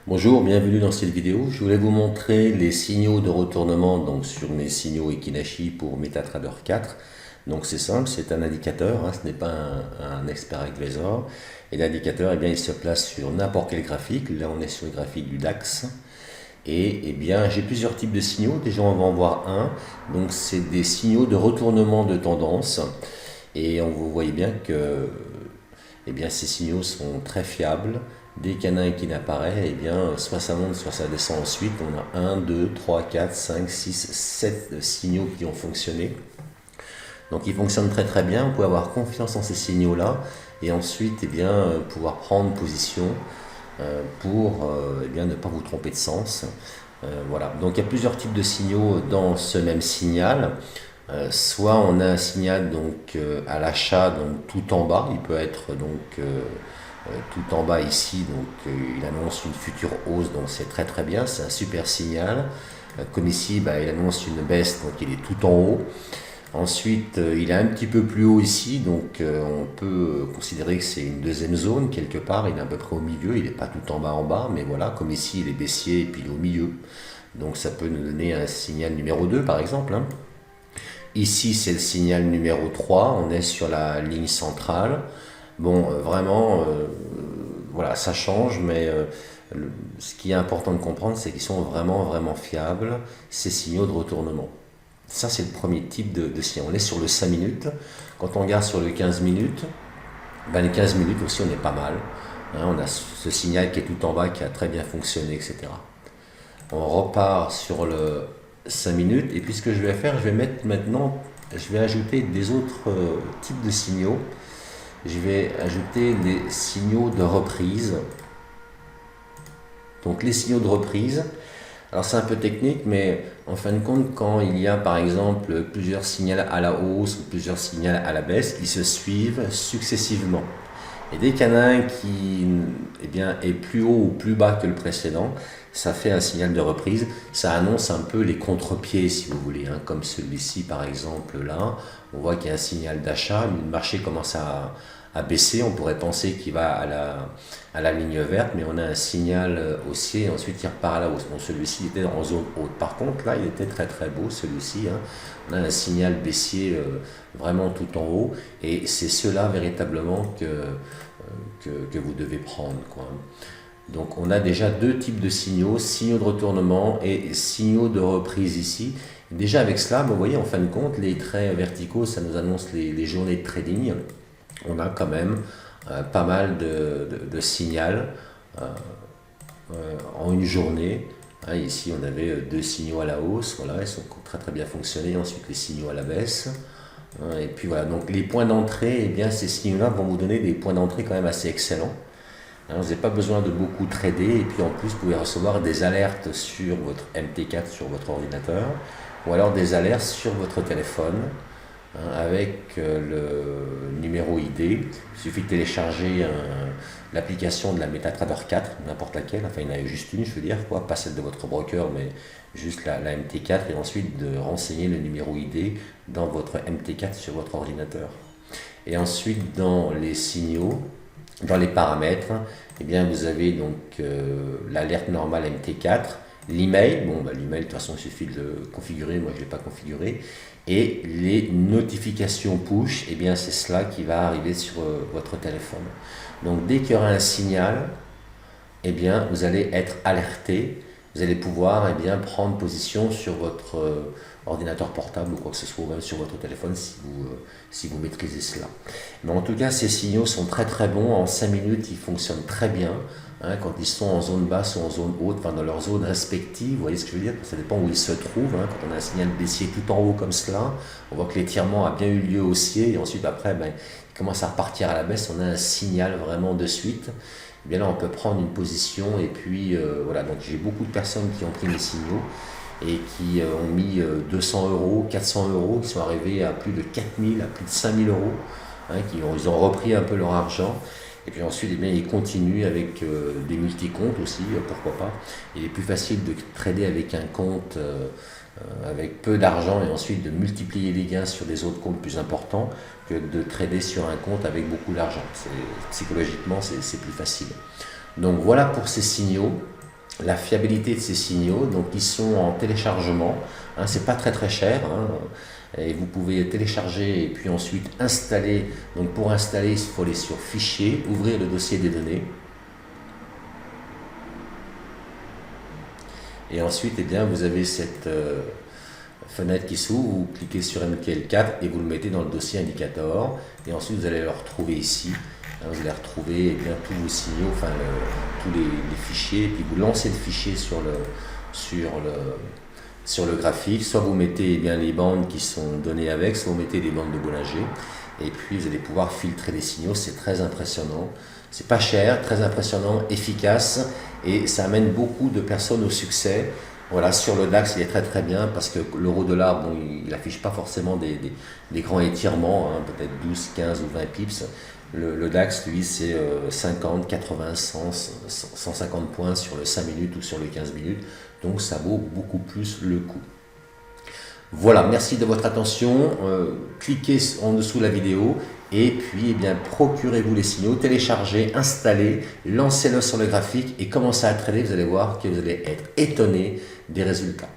Bonjour, bienvenue dans cette vidéo. Je voulais vous montrer les signaux de retournement donc sur mes signaux Ekinashi pour MetaTrader 4. Donc c'est simple, c'est un indicateur, ce n'est pas un expert advisor. Et l'indicateur, il se place sur n'importe quel graphique. Là, on est sur le graphique du DAX. Et j'ai plusieurs types de signaux. Déjà, on va en voir un. Donc c'est des signaux de retournement de tendance. Et vous voyez bien que ces signaux sont très fiables. Dès qu'il y en a un qui n'apparaît, soit ça monte, soit ça descend ensuite. On a 1, 2, 3, 4, 5, 6, 7 signaux qui ont fonctionné. Donc ils fonctionnent très très bien. Vous pouvez avoir confiance en ces signaux-là et ensuite pouvoir prendre position pour ne pas vous tromper de sens. Voilà. Donc il y a plusieurs types de signaux dans ce même signal. Soit on a un signal à l'achat tout en bas, il peut être tout en bas ici, il annonce une future hausse, donc c'est très très bien, c'est un super signal. Comme ici, il annonce une baisse, donc il est tout en haut. Ensuite, il est un petit peu plus haut ici, donc on peut considérer que c'est une deuxième zone quelque part, il est à peu près au milieu, il n'est pas tout en bas, mais voilà, comme ici il est baissier et puis il est au milieu. Donc ça peut nous donner un signal numéro 2 par exemple. Ici, c'est le signal numéro 3, on est sur la ligne centrale. Bon, vraiment, voilà, ça change, mais ce qui est important de comprendre, c'est qu'ils sont vraiment, vraiment fiables, ces signaux de retournement. Ça, c'est le premier type de signal. On est sur le 5 minutes. Quand on regarde sur le 15 minutes, les 15 minutes aussi, on est pas mal. On a ce signal qui est tout en bas, qui a très bien fonctionné, etc. On repart sur le 5 minutes. Et puis ce que je vais faire, je vais ajouter des autres types de signaux. Je vais ajouter les signaux de reprise. Donc les signaux de reprise, alors c'est un peu technique, mais en fin de compte, quand il y a par exemple plusieurs signaux à la hausse ou plusieurs signaux à la baisse, ils se suivent successivement. Et dès qu'il y en a un qui est plus haut ou plus bas que le précédent, ça fait un signal de reprise. Ça annonce un peu les contre-pieds, si vous voulez, comme celui-ci par exemple là. On voit qu'il y a un signal d'achat, mais le marché commence à baisser. On pourrait penser qu'il va à la ligne verte, mais on a un signal haussier et ensuite il repart à la hausse. Bon, celui-ci était en zone haute. Par contre, là, il était très très beau celui-ci. On a un signal baissier vraiment tout en haut et c'est cela véritablement que vous devez prendre, quoi. Donc on a déjà deux types de signaux, signaux de retournement et signaux de reprise ici. Déjà avec cela, vous voyez en fin de compte, les traits verticaux, ça nous annonce les journées de trading. On a quand même pas mal de signaux en une journée. Ici on avait deux signaux à la hausse, voilà, ils sont très très bien fonctionné. Ensuite les signaux à la baisse. Et puis voilà, donc les points d'entrée, ces signaux-là vont vous donner des points d'entrée quand même assez excellents. Vous n'avez pas besoin de beaucoup trader et puis en plus vous pouvez recevoir des alertes sur votre MT4 sur votre ordinateur ou alors des alertes sur votre téléphone avec le numéro ID. Il suffit de télécharger l'application de la MetaTrader 4, n'importe laquelle, enfin il y en a juste une, je veux dire, pas celle de votre broker, mais juste la MT4 et ensuite de renseigner le numéro ID dans votre MT4 sur votre ordinateur. Et ensuite dans les signaux, dans les paramètres, vous avez l'alerte normale MT4, l'email, l'email de toute façon il suffit de le configurer, moi je ne l'ai pas configuré, et les notifications push, c'est cela qui va arriver sur votre téléphone. Donc dès qu'il y aura un signal, vous allez être alerté, vous allez pouvoir prendre position sur votre ordinateur portable ou quoi que ce soit, ou même sur votre téléphone si vous maîtrisez cela. Mais en tout cas, ces signaux sont très très bons. En 5 minutes, ils fonctionnent très bien. Quand ils sont en zone basse ou en zone haute, dans leur zone respective, vous voyez ce que je veux dire? Ça dépend où ils se trouvent. Quand on a un signal baissier tout en haut comme cela, on voit que l'étirement a bien eu lieu haussier et ensuite après, il commence à repartir à la baisse. On a un signal vraiment de suite. Là, on peut prendre une position et puis voilà. Donc j'ai beaucoup de personnes qui ont pris les signaux et qui ont mis 200 euros, 400 euros, qui sont arrivés à plus de 4000, à plus de 5000 euros, ils ont repris un peu leur argent. Et puis ensuite, ils continuent avec des multi-comptes aussi, pourquoi pas. Il est plus facile de trader avec un compte avec peu d'argent et ensuite de multiplier les gains sur des autres comptes plus importants que de trader sur un compte avec beaucoup d'argent. Psychologiquement, c'est plus facile. Donc voilà pour ces signaux. la fiabilité de ces signaux. Donc ils sont en téléchargement, hein, c'est pas très cher, hein, et vous pouvez télécharger et puis ensuite installer. Donc pour installer, il faut aller sur Fichier, ouvrir le dossier des données. Et ensuite, eh bien, vous avez cette fenêtre qui s'ouvre, vous cliquez sur MQL4 et vous le mettez dans le dossier indicator. Et ensuite, vous allez le retrouver ici. Vous allez retrouver eh bien, tous vos signaux, enfin tous les fichiers, et puis vous lancez le fichier sur le graphique. Soit vous mettez eh bien, les bandes qui sont données avec, soit vous mettez des bandes de Bollinger. Et puis vous allez pouvoir filtrer les signaux, c'est très impressionnant. C'est pas cher, très impressionnant, efficace, et ça amène beaucoup de personnes au succès. Voilà, sur le DAX, il est très bien parce que l'euro-dollar, bon, il n'affiche pas forcément des grands étirements, hein, peut-être 12, 15 ou 20 pips. Le DAX, lui, c'est 50, 80, 100, 150 points sur le 5 minutes ou sur le 15 minutes. Donc ça vaut beaucoup plus le coup. Voilà, merci de votre attention. Cliquez en dessous de la vidéo et puis eh bien, procurez-vous les signaux, téléchargez, installez, lancez-le sur le graphique et commencez à trader. Vous allez voir que vous allez être étonné des résultats.